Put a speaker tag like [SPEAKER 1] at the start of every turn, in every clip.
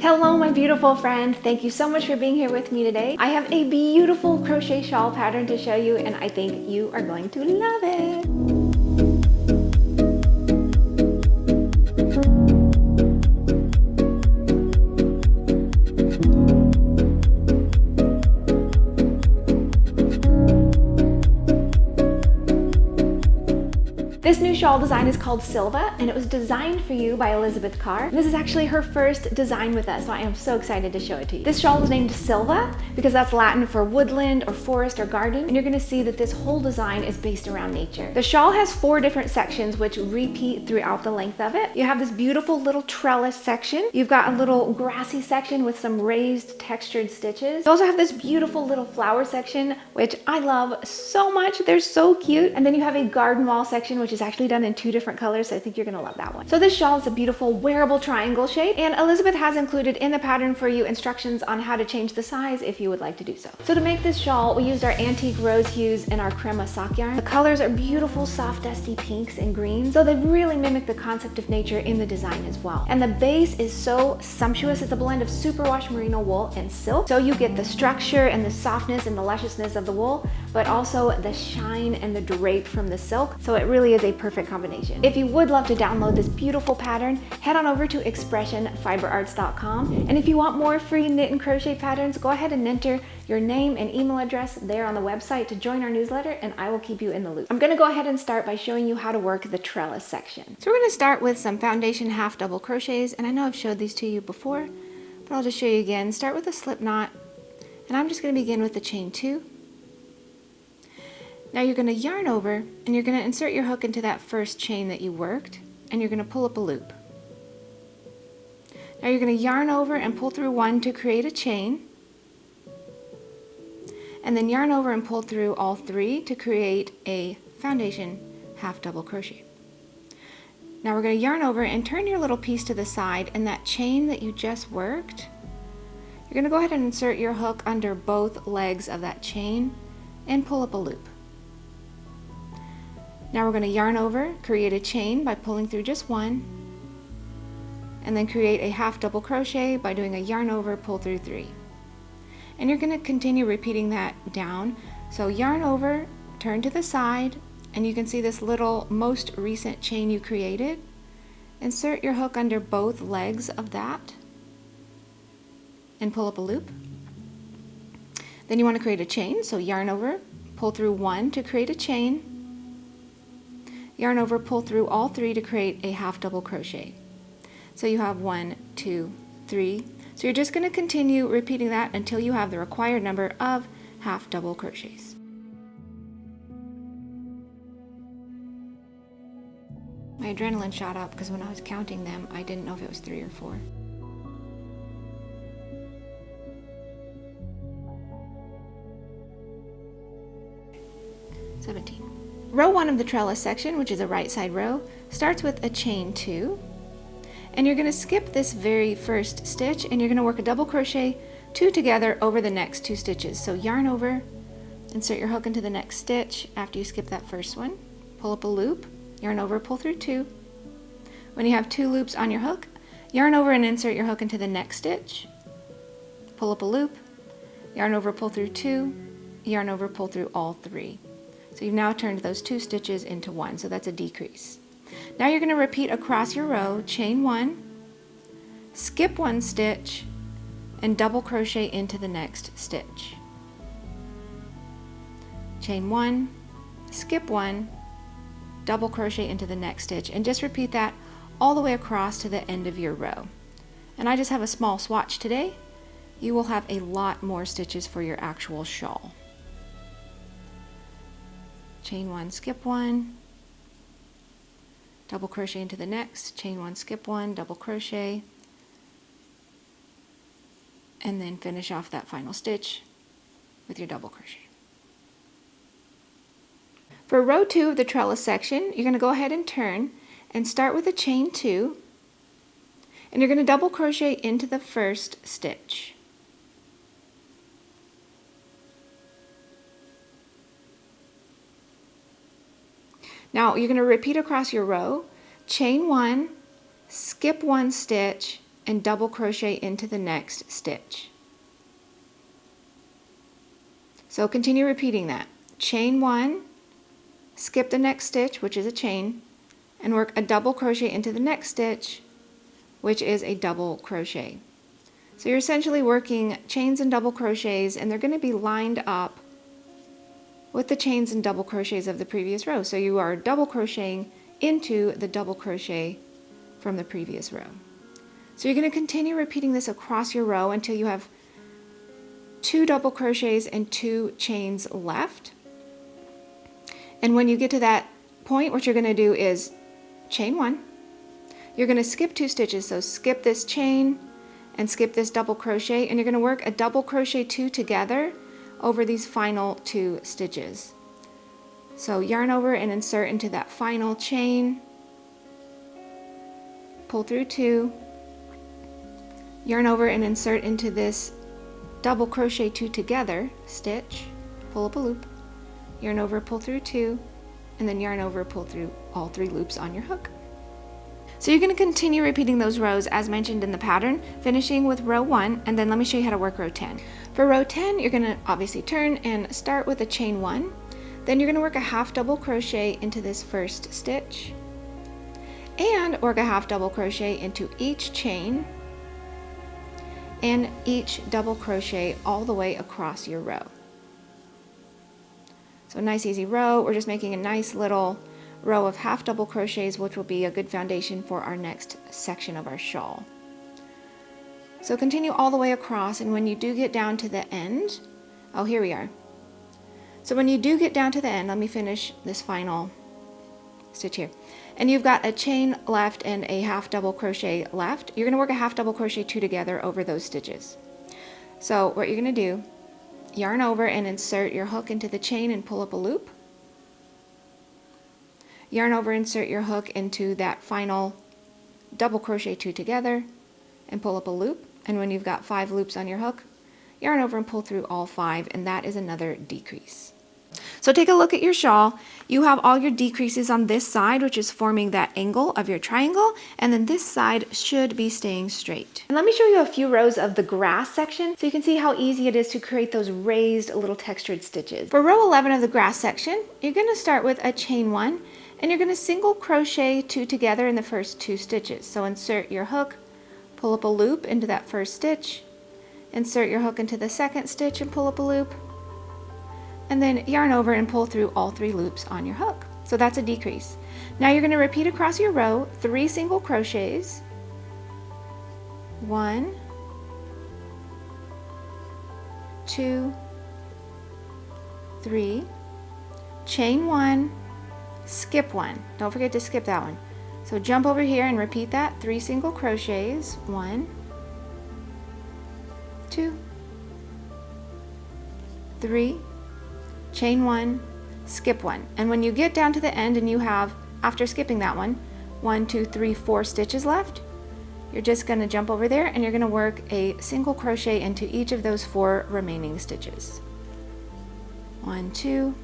[SPEAKER 1] Hello, my beautiful friend. Thank you so much for being here with me today. I have a beautiful crochet shawl pattern to show you, and I think you are going to love it. This new shawl design is called Silva, and it was designed for you by Elizabeth Carr. This is actually her first design with us, so I am so excited to show it to you. This shawl is named Silva because that's Latin for woodland or forest or garden, and you're going to see that this whole design is based around nature. The shawl has 4 different sections which repeat throughout the length of it. You have this beautiful little trellis section. You've got a little grassy section with some raised textured stitches. You also have this beautiful little flower section, which I love so much. They're so cute. And then you have a garden wall section, which is actually done in 2 different colors, so I think you're gonna love that one. So this shawl is a beautiful wearable triangle shape, and Elizabeth has included in the pattern for you instructions on how to change the size if you would like to do so. So to make this shawl, we used our Antique Rose Hues and our Crema Sock yarn. The colors are beautiful, soft, dusty pinks and greens, so they really mimic the concept of nature in the design as well. And the base is so sumptuous. It's a blend of Superwash Merino Wool and silk, so you get the structure and the softness and the lusciousness of the wool, but also the shine and the drape from the silk, so it really is a perfect combination. If you would love to download this beautiful pattern, head on over to expressionfiberarts.com, and if you want more free knit and crochet patterns, go ahead and enter your name and email address there on the website to join our newsletter, and I will keep you in the loop. I'm going to go ahead and start by showing you how to work the trellis section. So we're going to start with some Foundation Half Double Crochets, and I know I've showed these to you before, but I'll just show you again. Start with a slip knot, and I'm just going to begin with the chain 2. Now you're going to yarn over, and you're going to insert your hook into that first chain that you worked, and you're going to pull up a loop. Now you're going to yarn over and pull through 1 to create a chain, and then yarn over and pull through all 3 to create a Foundation Half Double Crochet. Now we're going to yarn over and turn your little piece to the side, and that chain that you just worked, you're going to go ahead and insert your hook under both legs of that chain and pull up a loop. Now we're going to yarn over, create a chain by pulling through just 1, and then create a half double crochet by doing a yarn over, pull through 3. And you're going to continue repeating that down. So yarn over, turn to the side, and you can see this little most recent chain you created. Insert your hook under both legs of that and pull up a loop. Then you want to create a chain, so yarn over, pull through 1 to create a chain, yarn over, pull through all 3 to create a half double crochet. So you have 1, 2, 3. So you're just going to continue repeating that until you have the required number of half double crochets. My adrenaline shot up because when I was counting them, I didn't know if it was 3 or 4. Row 1 of the trellis section, which is a right side row, starts with a chain 2, and you're going to skip this very first stitch, and you're going to work a double crochet 2 together over the next 2 stitches. So yarn over, insert your hook into the next stitch after you skip that first one, pull up a loop, yarn over, pull through 2. When you have 2 loops on your hook, yarn over and insert your hook into the next stitch, pull up a loop, yarn over, pull through 2, yarn over, pull through all 3. So you've now turned those 2 stitches into 1, so that's a decrease. Now you're going to repeat across your row, chain 1, skip 1 stitch, and double crochet into the next stitch. Chain 1, skip 1, double crochet into the next stitch, and just repeat that all the way across to the end of your row. And I just have a small swatch today. You will have a lot more stitches for your actual shawl. Chain 1, skip 1, double crochet into the next, chain 1, skip 1, double crochet, and then finish off that final stitch with your double crochet. For row 2 of the trellis section, you're going to go ahead and turn and start with a chain 2, and you're going to double crochet into the first stitch. Now you're going to repeat across your row, chain 1, skip 1 stitch, and double crochet into the next stitch. So continue repeating that. Chain 1, skip the next stitch, which is a chain, and work a double crochet into the next stitch, which is a double crochet. So you're essentially working chains and double crochets, and they're going to be lined up with the chains and double crochets of the previous row. So you are double crocheting into the double crochet from the previous row. So you're going to continue repeating this across your row until you have 2 double crochets and 2 chains left. And when you get to that point, what you're going to do is chain 1. You're going to skip 2 stitches, so skip this chain and skip this double crochet, and you're going to work a double crochet 2 together over these final 2 stitches. So yarn over and insert into that final chain, pull through 2, yarn over and insert into this double crochet 2 together stitch, pull up a loop, yarn over, pull through 2, and then yarn over, pull through all 3 loops on your hook. So you're going to continue repeating those rows as mentioned in the pattern, finishing with row 1, and then let me show you how to work row 10. For row 10, you're going to obviously turn and start with a chain 1, then you're going to work a half double crochet into this first stitch, and work a half double crochet into each chain and each double crochet all the way across your row. So a nice easy row. We're just making a nice little row of half double crochets, which will be a good foundation for our next section of our shawl. So continue all the way across, and when you do get down to the end, oh, here we are. So when you do get down to the end, let me finish this final stitch here. And you've got a chain left and a half double crochet left. You're going to work a half double crochet 2 together over those stitches. So what you're going to do, yarn over and insert your hook into the chain and pull up a loop. Yarn over, insert your hook into that final double crochet 2 together and pull up a loop. And when you've got 5 loops on your hook, yarn over and pull through all 5, and that is another decrease. So take a look at your shawl. You have all your decreases on this side, which is forming that angle of your triangle, and then this side should be staying straight. And let me show you a few rows of the grass section so you can see how easy it is to create those raised little textured stitches. For row 11 of the grass section, you're going to start with a chain 1, and you're going to single crochet 2 together in the first 2 stitches. So insert your hook, pull up a loop into that first stitch, insert your hook into the second stitch and pull up a loop, and then yarn over and pull through all 3 loops on your hook. So that's a decrease. Now you're going to repeat across your row 3 single crochets, 1, 2, 3, chain 1, skip 1. Don't forget to skip that one. So jump over here and repeat that 3 single crochets, 1, 2, 3, chain 1, skip 1. And when you get down to the end and you have, after skipping that one, 1, 2, 3, 4 stitches left, you're just going to jump over there and you're going to work a single crochet into each of those 4 remaining stitches. 1, 2,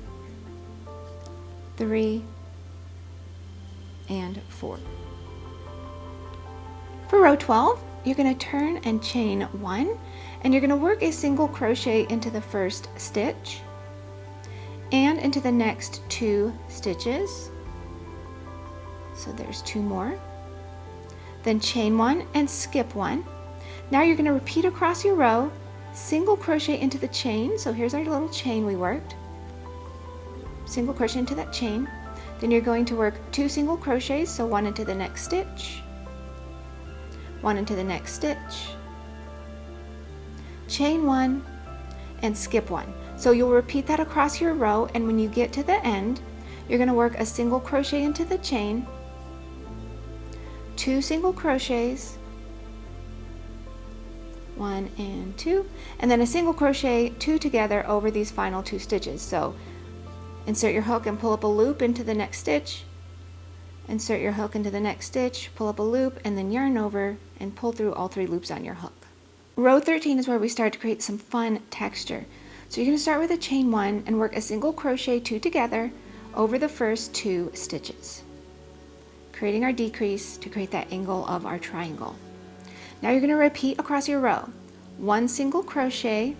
[SPEAKER 1] 3, and 4. For row 12, you're going to turn and chain 1, and you're going to work a single crochet into the first stitch and into the next 2 stitches. So there's 2 more. Then chain 1 and skip 1. Now you're going to repeat across your row, single crochet into the chain. So here's our little chain we worked. Single crochet into that chain. Then you're going to work 2 single crochets, so 1 into the next stitch, 1 into the next stitch, chain 1, and skip 1. So you'll repeat that across your row, and when you get to the end, you're going to work a single crochet into the chain, 2 single crochets, 1 and 2, and then a single crochet 2 together over these final 2 stitches. So insert your hook and pull up a loop into the next stitch, insert your hook into the next stitch, pull up a loop, and then yarn over and pull through all 3 loops on your hook. Row 13 is where we start to create some fun texture. So you're going to start with a chain 1 and work a single crochet 2 together over the first 2 stitches, creating our decrease to create that angle of our triangle. Now you're going to repeat across your row. 1 single crochet,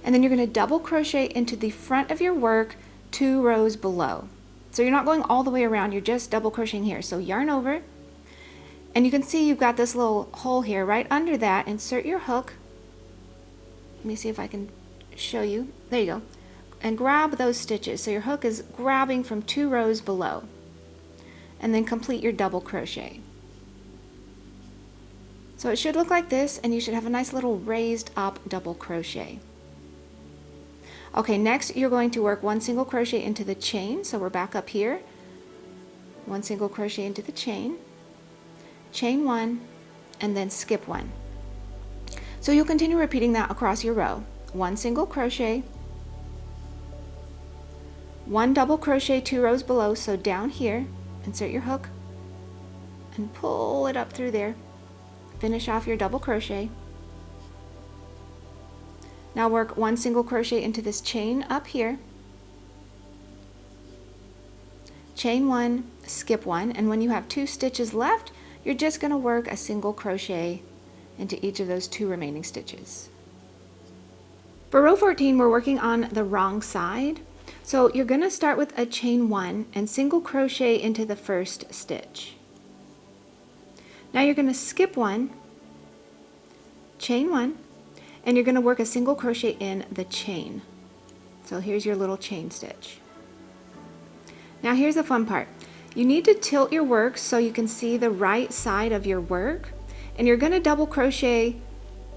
[SPEAKER 1] and then you're going to double crochet into the front of your work 2 rows below. So you're not going all the way around, you're just double crocheting here. So yarn over, and you can see you've got this little hole here. Right under that, insert your hook. Let me see if I can show you. There you go. And grab those stitches. So your hook is grabbing from 2 rows below. And then complete your double crochet. So it should look like this, and you should have a nice little raised up double crochet. Okay, next you're going to work 1 single crochet into the chain. So we're back up here. 1 single crochet into the chain, chain 1, and then skip 1. So you'll continue repeating that across your row. 1 single crochet, 1 double crochet 2 rows below. So down here, insert your hook and pull it up through there. Finish off your double crochet. Now work 1 single crochet into this chain up here, chain 1, skip 1, and when you have 2 stitches left, you're just going to work a single crochet into each of those 2 remaining stitches. For row 14, we're working on the wrong side, so you're going to start with a chain 1 and single crochet into the first stitch. Now you're going to skip 1, chain 1, and you're going to work a single crochet in the chain. So here's your little chain stitch. Now here's the fun part. You need to tilt your work so you can see the right side of your work, and you're going to double crochet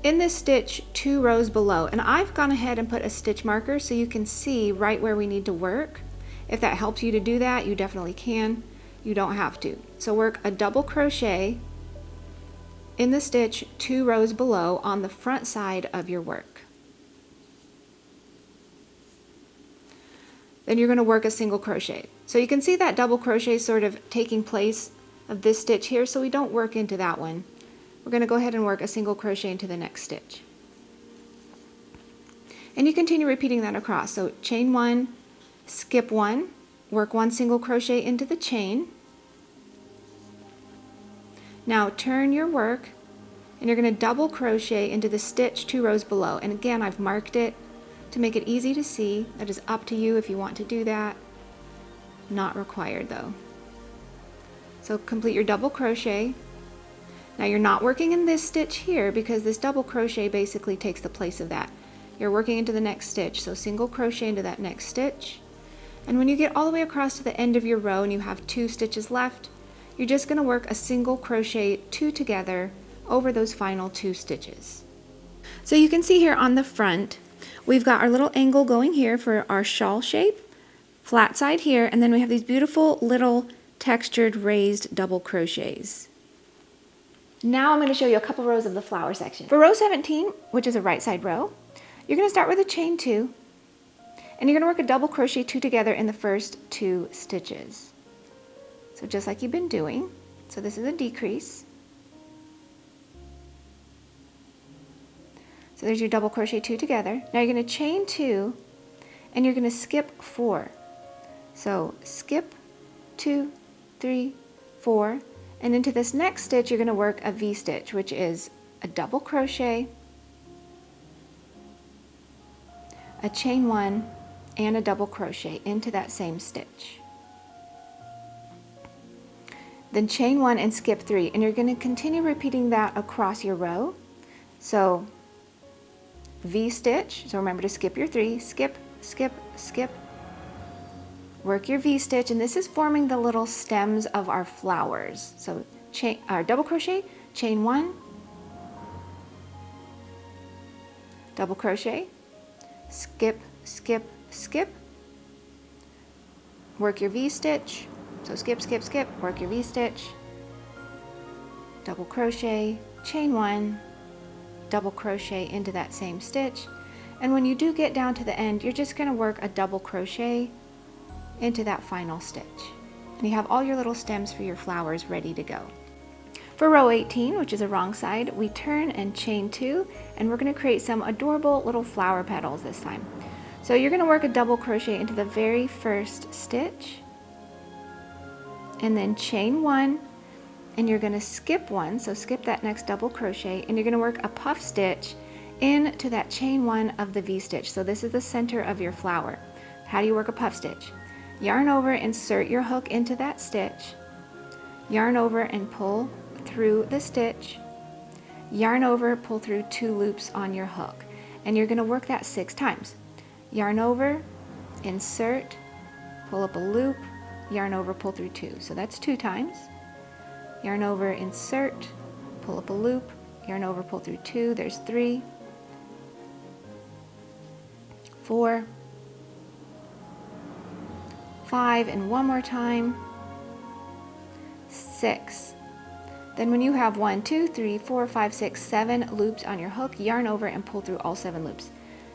[SPEAKER 1] in this stitch 2 rows below. And I've gone ahead and put a stitch marker so you can see right where we need to work. If that helps you to do that, you definitely can. You don't have to. So work a double crochet in the stitch 2 rows below on the front side of your work. Then you're going to work a single crochet. So you can see that double crochet sort of taking place of this stitch here, so we don't work into that one. We're going to go ahead and work a single crochet into the next stitch. And you continue repeating that across. So chain 1, skip 1, work 1 single crochet into the chain. Now turn your work, and you're going to double crochet into the stitch 2 rows below. And again, I've marked it to make it easy to see. That is up to you if you want to do that. Not required though. So complete your double crochet. Now you're not working in this stitch here because this double crochet basically takes the place of that. You're working into the next stitch, so single crochet into that next stitch. And when you get all the way across to the end of your row and you have 2 stitches left, you're just going to work a single crochet 2 together over those final 2 stitches. So you can see here on the front, we've got our little angle going here for our shawl shape, flat side here, and then we have these beautiful little textured raised double crochets. Now I'm going to show you a couple rows of the flower section. For row 17, which is a right side row, you're going to start with a chain 2, and you're going to work a double crochet 2 together in the first 2 stitches. So just like you've been doing. So this is a decrease. So there's your double crochet 2 together. Now you're going to chain 2, and you're going to skip 4. So skip 2, 3, 4, and into this next stitch you're going to work a V-stitch, which is a double crochet, a chain 1, and a double crochet into that same stitch. Then chain 1 and skip 3, and you're going to continue repeating that across your row. So V-stitch, so remember to skip your 3, skip, skip, skip, work your V-stitch, and this is forming the little stems of our flowers. So chain, double crochet, chain 1, double crochet, skip, skip, skip, work your V-stitch, so skip, skip, skip, work your V-stitch, double crochet, chain 1, double crochet into that same stitch, and when you do get down to the end, you're just going to work a double crochet into that final stitch. And you have all your little stems for your flowers ready to go. For row 18, which is a wrong side, we turn and chain 2, and we're going to create some adorable little flower petals this time. So you're going to work a double crochet into the very first stitch, and then chain 1, and you're going to skip one, so skip that next double crochet, and you're going to work a puff stitch into that chain 1 of the V-stitch. So this is the center of your flower. How do you work a puff stitch? Yarn over, insert your hook into that stitch, yarn over and pull through the stitch, yarn over, pull through 2 loops on your hook, and you're going to work that 6 times. Yarn over, insert, pull up a loop, yarn over, pull through 2. So that's 2 times. Yarn over, insert, pull up a loop, yarn over, pull through 2. There's 3, 4, 5, and one more time, 6. Then when you have 1, 2, 3, 4, 5, 6, 7 loops on your hook, yarn over and pull through all 7 loops.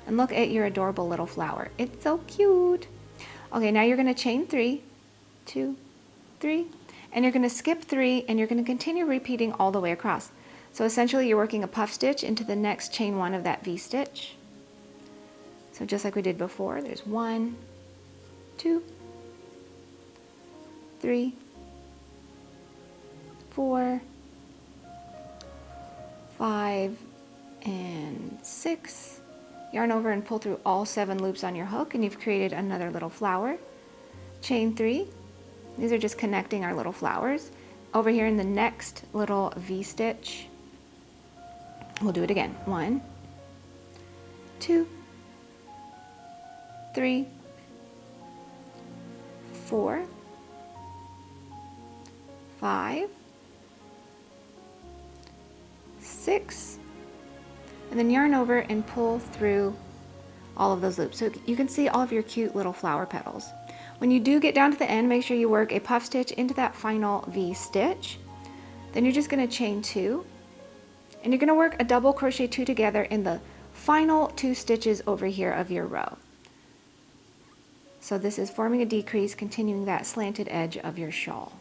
[SPEAKER 1] And look at your adorable little flower. It's so cute. Okay, now you're going to chain 3, 2, 3, and you're going to skip 3, and you're going to continue repeating all the way across. So essentially you're working a puff stitch into the next chain 1 of that V-stitch. So just like we did before, there's 1, 2, 3, 4, 5, and 6. Yarn over and pull through all 7 loops on your hook, and you've created another little flower. Chain 3. These are just connecting our little flowers. Over here in the next little V-stitch, we'll do it again. 1, 2, 3, 4, 5, 6, and then yarn over and pull through all of those loops. So you can see all of your cute little flower petals. When you do get down to the end, make sure you work a puff stitch into that final V-stitch. Then you're just going to chain 2, and you're going to work a double crochet 2 together in the final 2 stitches over here of your row. So this is forming a decrease, continuing that slanted edge of your shawl.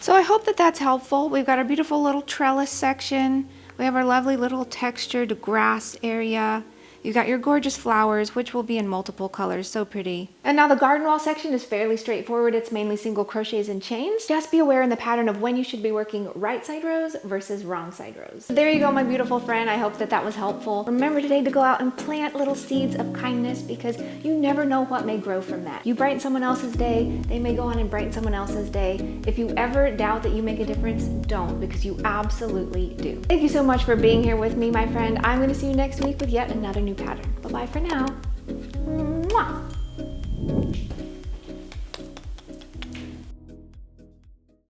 [SPEAKER 1] So I hope that that's helpful. We've got our beautiful little trellis section. We have our lovely little textured grass area. You've got your gorgeous flowers, which will be in multiple colors, so pretty. And now the garden wall section is fairly straightforward. It's mainly single crochets and chains. Just be aware in the pattern of when you should be working right side rows versus wrong side rows. There you go, my beautiful friend. I hope that that was helpful. Remember today to go out and plant little seeds of kindness, because you never know what may grow from that. You brighten someone else's day, they may go on and brighten someone else's day. If you ever doubt that you make a difference, don't, because you absolutely do. Thank you so much for being here with me, my friend. I'm going to see you next week with yet another new pattern. Bye-bye for now. Mwah.